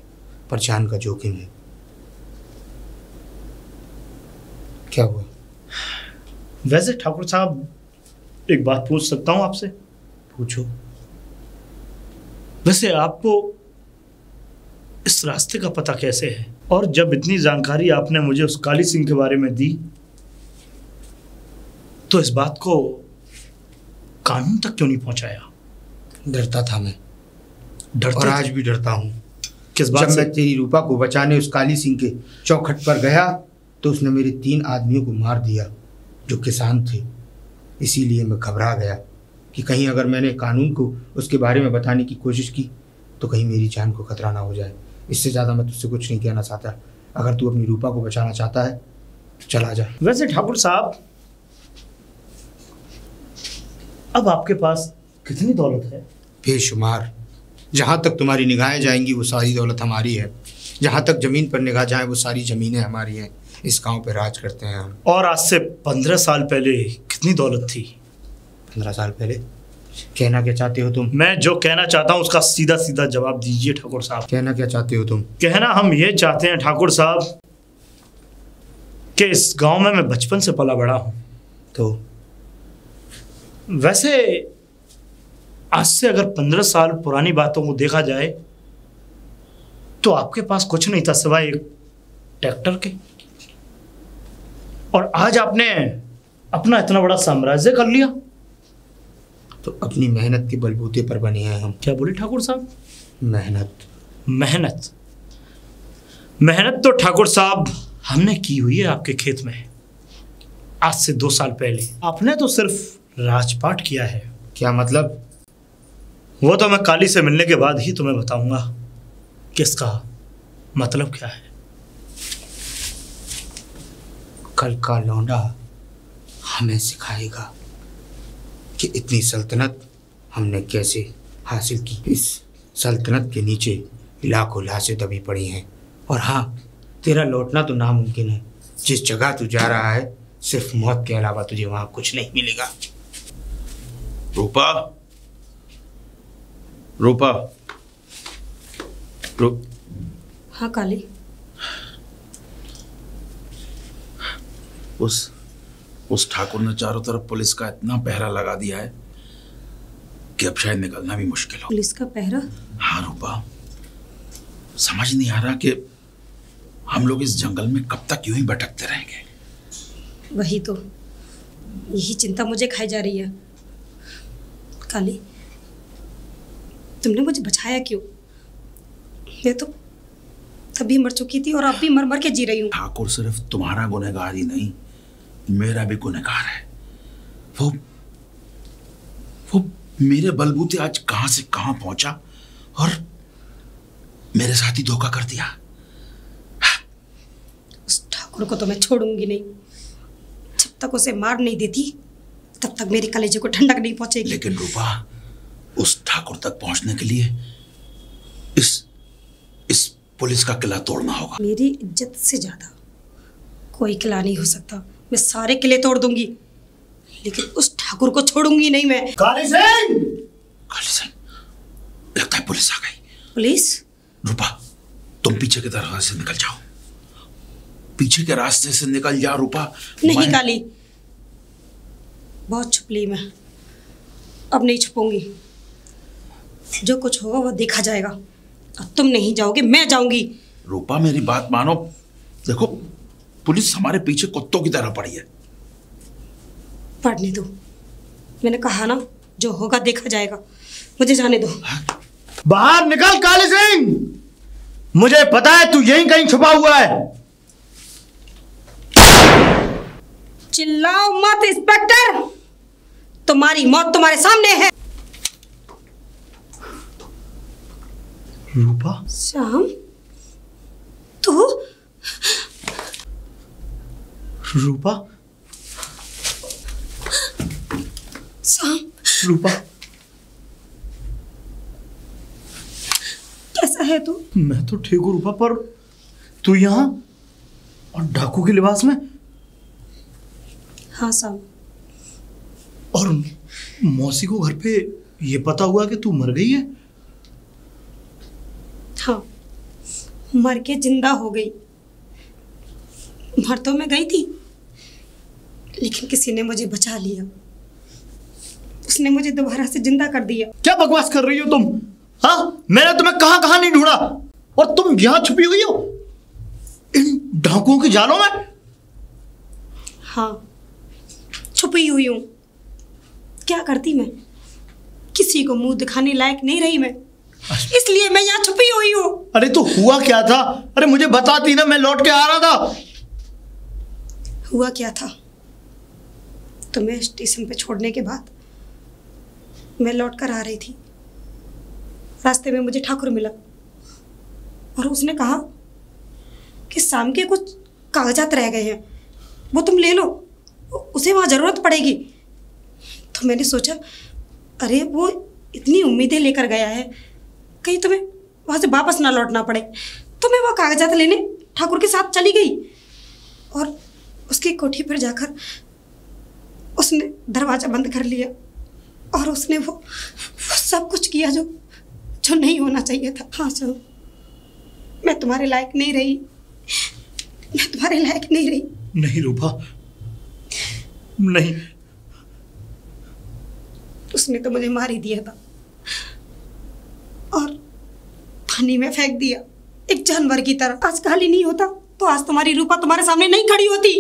पर जान का जोखिम है। क्या हुआ? वैसे ठाकुर साहब, एक बात पूछ सकता हूं आपसे? पूछो। वैसे आपको इस रास्ते का पता कैसे है? और जब इतनी जानकारी आपने मुझे उस काली सिंह के बारे में दी, तो इस बात को कानून तक क्यों नहीं पहुंचाया? डरता था मैं, डरते और आज भी डरता हूं। किस बात जब से? मैं तेरी रूपा को बचाने उस काली सिंह के चौखट पर गया तो उसने मेरे 3 आदमियों को मार दिया जो किसान थे। इसीलिए मैं घबरा गया कि कहीं अगर मैंने कानून को उसके बारे में बताने की कोशिश की तो कहीं मेरी जान को खतरा ना हो जाए। इससे ज़्यादा मैं तुझसे कुछ नहीं कहना चाहता। अगर तू अपनी रूपा को बचाना चाहता है तो चला जा। वैसे ठाकुर साहब, अब आपके पास कितनी दौलत है? बेशुमार। जहाँ तक तुम्हारी निगाहें जाएंगी वो सारी दौलत हमारी है। जहाँ तक ज़मीन पर निगाह जाए वो सारी ज़मीनें हमारी हैं। इस गांव पे राज करते हैं हम। और आज से 15 साल पहले कितनी दौलत थी? 15 साल पहले? कहना क्या चाहते हो तुम? मैं जो कहना चाहता हूं उसका सीधा सीधा जवाब दीजिए ठाकुर साहब। कहना क्या चाहते हो तुम? कहना हम ये चाहते हैं ठाकुर साहब कि इस गांव में मैं बचपन से पला बड़ा हूं। तो वैसे आज से अगर 15 साल पुरानी बातों को देखा जाए तो आपके पास कुछ नहीं था सिवाय एक ट्रैक्टर के, और आज आपने अपना इतना बड़ा साम्राज्य कर लिया। तो अपनी मेहनत के बलबूते पर बने हैं हम। क्या बोले ठाकुर साहब? मेहनत। मेहनत? मेहनत तो ठाकुर साहब हमने की हुई है आपके खेत में। आज से 2 साल पहले आपने तो सिर्फ राजपाट किया है। क्या मतलब? वो तो मैं काली से मिलने के बाद ही तुम्हें बताऊंगा कि इसका मतलब क्या है। कल का लौंडा हमें सिखाएगा कि इतनी सल्तनत हमने कैसे हासिल की। इस सल्तनत के नीचे लाखों लाशें दबी पड़ी हैं। और हाँ, तेरा लौटना तो नामुमकिन है। जिस जगह तू जा रहा है सिर्फ मौत के अलावा तुझे वहां कुछ नहीं मिलेगा। रूपा, रूपा, हाँ काली। उस ठाकुर ने चारों तरफ पुलिस का इतना पहरा लगा दिया है कि अब शायद निकलना भी मुश्किल हो। पुलिस का पहरा? हाँ रूपा, समझ नहीं आ रहा कि हम लोग इस जंगल में कब तक यूं ही भटकते रहेंगे। वही तो, यही चिंता मुझे खाई जा रही है। काली, तुमने मुझे बचाया क्यों? मैं तो तभी मर चुकी थी और अब भी मर मर के जी रही हूँ। ठाकुर सिर्फ तुम्हारा गुनहगार ही नहीं, मेरा भी गुनहगार है। वो मेरे बलबूते आज कहां से कहां पहुंचा और मेरे साथ ही धोखा कर दिया। उस ठाकुर को तो मैं छोड़ूंगी नहीं। जब तक उसे मार नहीं देती तब तक मेरी कलेजे को ठंडक नहीं पहुंचेगी। लेकिन रूपा, उस ठाकुर तक पहुंचने के लिए इस पुलिस का किला तोड़ना होगा। मेरी इज्जत से ज्यादा कोई किला नहीं हो सकता। मैं सारे किले तोड़ दूंगी, लेकिन उस ठाकुर को छोड़ूंगी नहीं मैं। काली सिंह! काली सिंह, लगता है पुलिस आ गई। पुलिस? रूपा, तुम पीछे के दरवाजे से निकल जाओ। पीछे के रास्ते से निकल जा रूपा। नहीं काली, बहुत छुप ली मैं, अब नहीं छुपूंगी। जो कुछ होगा वो देखा जाएगा। अब तुम नहीं जाओगे, मैं जाऊंगी। रूपा मेरी बात मानो। देखो, पुलिस हमारे पीछे कुत्तों की तरह पड़ी है। पढ़ने दो, मैंने कहा ना, जो होगा देखा जाएगा। मुझे जाने दो। बाहर निकल काली सिंह! मुझे पता है तू यहीं कहीं छुपा हुआ है। चिल्लाओ मत इंस्पेक्टर, तुम्हारी मौत तुम्हारे सामने है। रूपा? श्याम, तू? रूपा? श्याम, रूपा? कैसा है तू? मैं तो ठीक हूँ रूपा, पर तू यहाँ और डाकू के लिबास में? हाँ साहब। और मौसी को घर पे ये पता हुआ कि तू मर गई है? हाँ, मर के जिंदा हो गई। मर तो मैं गई थी, लेकिन किसी ने मुझे बचा लिया। उसने मुझे दोबारा से जिंदा कर दिया। क्या बकवास कर रही हो तुम? हाँ, मैंने तुम्हें कहाँ कहाँ नहीं ढूंढा, और तुम यहाँ छुपी हुई हो इन डाकुओं की जालों में? हाँ, छुपी हुई हूँ। क्या करती मैं? किसी को मुंह दिखाने लायक नहीं रही मैं, इसलिए मैं यहाँ छुपी हुई हूँ। अरे तो हुआ क्या था? अरे मुझे बताती ना, मैं लौट के आ रहा था। हुआ क्या था? तुम्हें स्टेशन पे छोड़ने के बाद मैं लौट कर आ रही थी। रास्ते में मुझे ठाकुर मिला और उसने कहा कि शाम के कुछ कागजात रह गए हैं, वो तुम ले लो, उसे वहाँ ज़रूरत पड़ेगी। तो मैंने सोचा, अरे वो इतनी उम्मीदें लेकर गया है, कहीं तुम्हें वहाँ से वापस ना लौटना पड़े। तो मैं वो कागजात लेने ठाकुर के साथ चली गई और उसकी कोठी पर जाकर उसने दरवाज़ा बंद कर लिया और उसने वो सब कुछ किया जो नहीं होना चाहिए था। हाँ सर, मैं तुम्हारे लायक नहीं रही, मैं तुम्हारे लायक नहीं रही। नहीं रूपा, नहीं। उसने तो मुझे मार ही दिया था और पानी में फेंक दिया एक जानवर की तरह। आज खाली नहीं होता तो आज तुम्हारी रूपा तुम्हारे सामने नहीं खड़ी होती।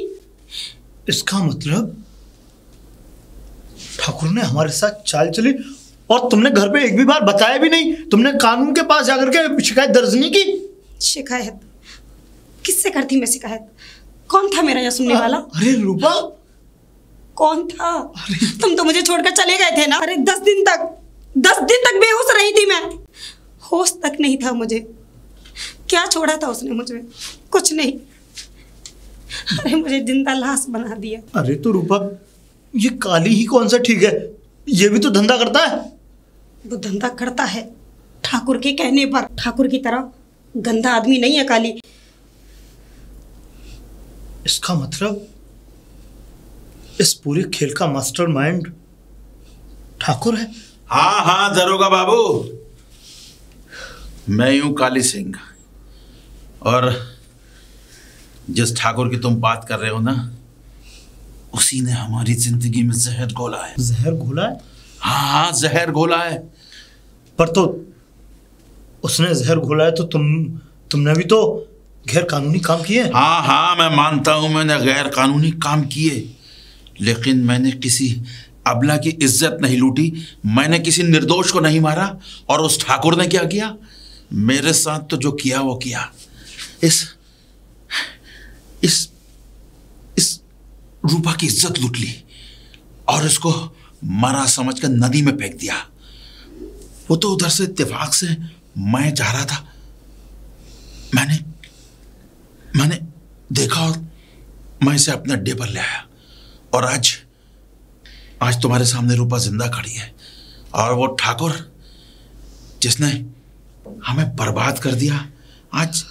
इसका मतलब ठाकुर ने हमारे साथ चाल चली और तुमने घर पे एक भी बार बताया भी नहीं? तुमने कानून के पास जाकर के शिकायत दर्ज नहीं की? शिकायत किससे करती मैं शिकायत? कौन था मेरा यहाँ सुनने वाला? अरे रूपा, कौन था? तुम तो मुझे छोड़कर चले गए थे ना। अरे 10 दिन तक बेहोश रही थी मैं, होश तक नहीं था मुझे। क्या छोड़ा था उसने मुझे? कुछ नहीं। अरे मुझे जिंदा लाश बना दिया। अरे तो रूपा, ये काली ही कौन सा ठीक है? ये भी तो धंधा करता है। वो धंधा करता है ठाकुर के कहने पर। ठाकुर की तरह गंदा आदमी नहीं है काली। इसका मतलब इस पूरे खेल का मास्टरमाइंड ठाकुर है? हाँ हाँ दरोगा बाबू, मैं यूं काली सिंह, और जिस ठाकुर की तुम बात कर रहे हो ना, उसी ने हमारी जिंदगी में जहर घोला है। जहर घोला है? हाँ हाँ, जहर घोला है। पर तो उसने जहर घोला है तो तुमने भी तो गैर कानूनी काम किए। हाँ हाँ, मैं मानता हूं मैंने गैर कानूनी काम किए, लेकिन मैंने किसी अबला की इज्जत नहीं लूटी, मैंने किसी निर्दोष को नहीं मारा। और उस ठाकुर ने क्या किया मेरे साथ? तो जो किया वो किया। इस रूपा की इज्जत लूट ली और इसको मरा समझकर नदी में फेंक दिया। वो तो उधर से इत्तेफाक से मैं जा रहा था, मैंने देखा और मैं इसे अपने अड्डे पर ले आया, और आज तुम्हारे सामने रूपा जिंदा खड़ी है। और वो ठाकुर जिसने हमें बर्बाद कर दिया, आज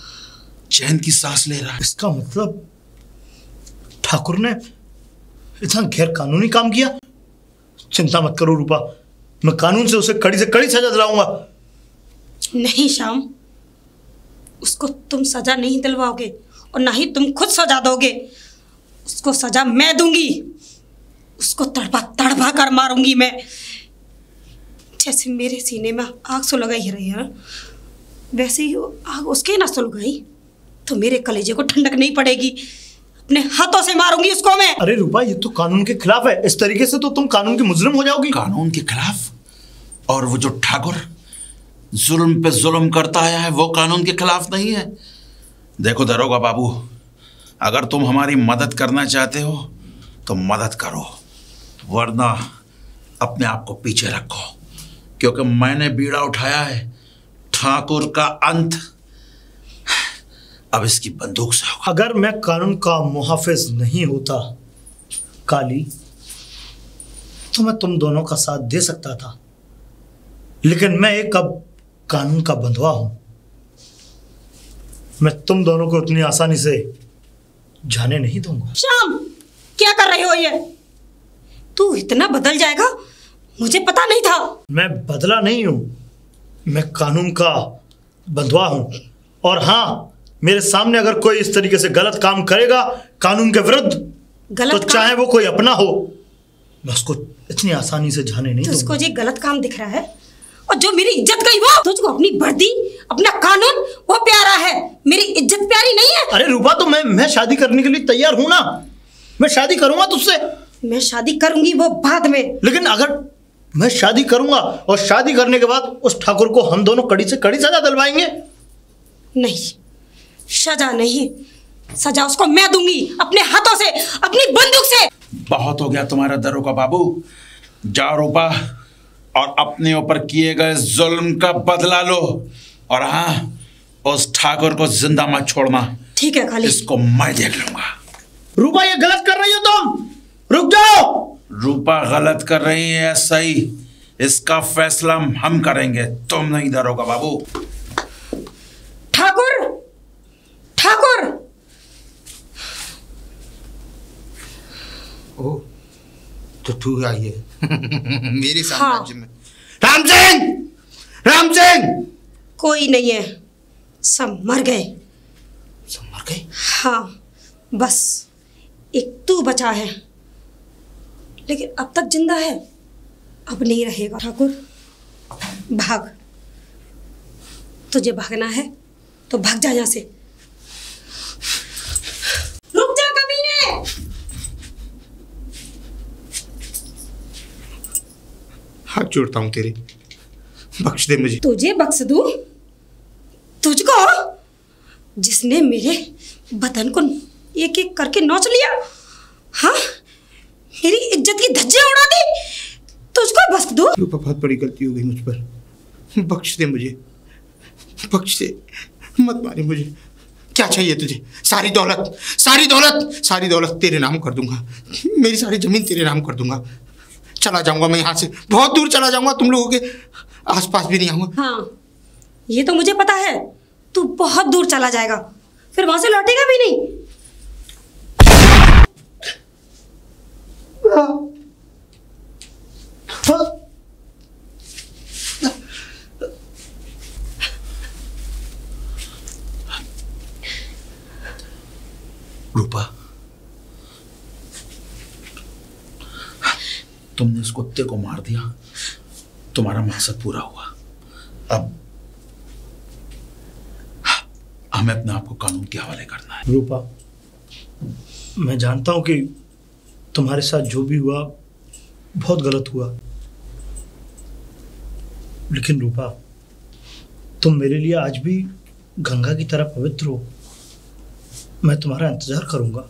चैन की सांस ले रहा है। इसका मतलब ठाकुर ने इतना गैर कानूनी काम किया? चिंता मत करो रूपा, मैं कानून से उसे कड़ी से कड़ी सजा दिलाऊंगा। नहीं श्याम, उसको तुम सजा नहीं दिलवाओगे और ना ही तुम खुद सजा दोगे। उसको सजा मैं दूंगी। उसको तड़पा तड़पा कर मारूंगी मैं। जैसे मेरे सीने में आग सुलगाई रही है, वैसे ही आग उसके ना सुलगाई तो मेरे कलेजे को ठंडक नहीं पड़ेगी। अपने हाथों से मारूंगी उसको मैं। अरे रूपा, ये तो कानून के खिलाफ है। इस तरीके से तो तुम कानून की मुजरिम हो जाओगी। कानून के खिलाफ? और वो जो ठाकुर जुल्म पे जुल्म करता आया है वो कानून के खिलाफ नहीं है। देखो दरोगा बाबू, अगर तुम हमारी मदद करना चाहते हो तो मदद करो, वरना अपने आप को पीछे रखो, क्योंकि मैंने बीड़ा उठाया है। ठाकुर का अंत अब इसकी बंदूक से होगा। अगर मैं कानून का मुहाफिज नहीं होता काली, तो मैं तुम दोनों का साथ दे सकता था, लेकिन मैं एक अब कानून का बंधुआ हूं। मैं तुम दोनों को उतनी आसानी से जाने नहीं दूंगा। श्याम, क्या कर रहे हो ये? तू इतना बदल जाएगा मुझे पता नहीं था। मैं बदला नहीं हूं, मैं कानून का बंधुआ हूं। और हाँ, मेरे सामने अगर कोई इस तरीके से गलत काम करेगा कानून के विरुद्ध, तो चाहे वो कोई अपना हो, मैं उसको इतनी आसानी से जाने नहीं दूंगा। तुझको ये गलत काम दिख रहा है, और जो मेरी इज्जत गई वो तुझको अपनी वर्दी, अपना कानून वो प्यारा है, मेरी इज्जत प्यारी नहीं है। अरे रूपा, तो मैं शादी करने के लिए तैयार हूं ना। मैं शादी करूंगा तुझसे। मैं शादी करूंगी वो बाद में। लेकिन अगर मैं शादी करूंगा और शादी करने के बाद उस ठाकुर को हम दोनों कड़ी से कड़ी सजा दिलवाएंगे। नहीं, सजा नहीं, सजा उसको मैं दूंगी अपने हाथों से, अपनी बंदूक से। बहुत हो गया तुम्हारा दरोगा बाबू। जाओ रूपा और अपने ऊपर किए गए जुल्म का बदला लो। और हाँ, उस ठाकुर को जिंदा मत छोड़ना। ठीक है खाली, इसको मैं देख लूंगा। रूपा, ये गलत कर रही हो तुम, रुक जाओ। रूपा गलत कर रही है सही, इसका फैसला हम करेंगे, तुम नहीं दरोगा बाबू। ठाकुर, ठाकुर। ओ, तो तू आई है मेरे साम्राज्य में। राम सिंह, राम सिंह। कोई नहीं है, सब मर गए। सब मर गए? हाँ, बस एक तू बचा है, लेकिन अब तक जिंदा है, अब नहीं रहेगा। ठाकुर, भाग। तुझे भागना है तो भाग जा यहाँ से। रुक जा कमीने। हाथ जोड़ता हूँ तेरे, बख्श दे मुझे। तुझे बख्श दूं? तुझको, जिसने मेरे बदन को एक एक करके नोच लिया, हाँ, मेरी इज्जत की धज्जियां उड़ा दी, तुझको बख्श दूं? रूपा, बहुत बड़ी गलती हो गई मुझ पर, बख्श दे मुझे, बख्श दे, मत मारे मुझे। क्या चाहिए तुझे? सारी दौलत, सारी दौलत, सारी दौलत तेरे नाम कर दूंगा, मेरी सारी जमीन तेरे नाम कर दूंगा। चला जाऊंगा मैं यहाँ से, बहुत दूर चला जाऊंगा, तुम लोगों के आसपास भी नहीं आऊंगा। हाँ, ये तो मुझे पता है, तू बहुत दूर चला जाएगा, फिर वहां से लौटेगा भी नहीं। रूपा, तुमने इस कुत्ते को मार दिया, तुम्हारा मकसद पूरा हुआ। अब हमें अपने आप को कानून के हवाले करना है। रूपा, मैं जानता हूं कि तुम्हारे साथ जो भी हुआ बहुत गलत हुआ, लेकिन रूपा, तुम मेरे लिए आज भी गंगा की तरह पवित्र हो। मैं तुम्हारा इंतजार करूंगा।